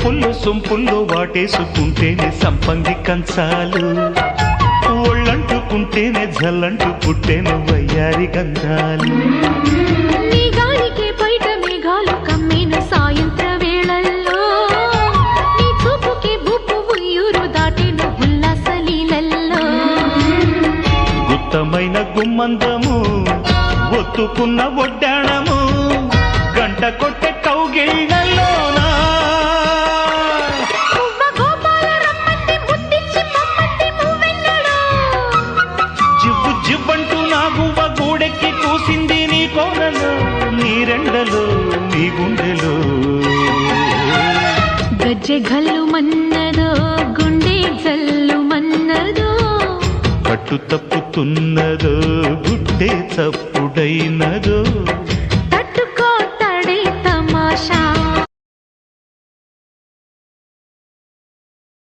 వంపుల్లో సొంపుల్లో వాటేసుకుంటేనే సంపంగి కంచాలు, ఒళ్ళంటుకుంటేనే జల్లంటు పుట్టేను వయ్యారి గంధాలు. నీ గాలికే బయట మేఘాలు కమ్మేను సాయంత్ర వేళల్లో, నీ చూపుకే బుప్పు ఉయ్యూరు దాటేను ఉల్లాస లీలల్లో. గుత్తమైన గుమ్మందము ఒత్తుకున్న ఒడ్డాణము గంట కొట్టే కౌగిళ్ళలోనా జివ్వు జివ్వంటూ నా గువ్వ గూడెక్కి కూసింది నీ కోనలో, నీ రెండలో నీ గుండెలో. గజ్జె గల్లు మన్నదో గుండె జల్లు మన్నదో, పట్టు తప్పుతున్నదో గుడ్డే చప్పుడైనదో.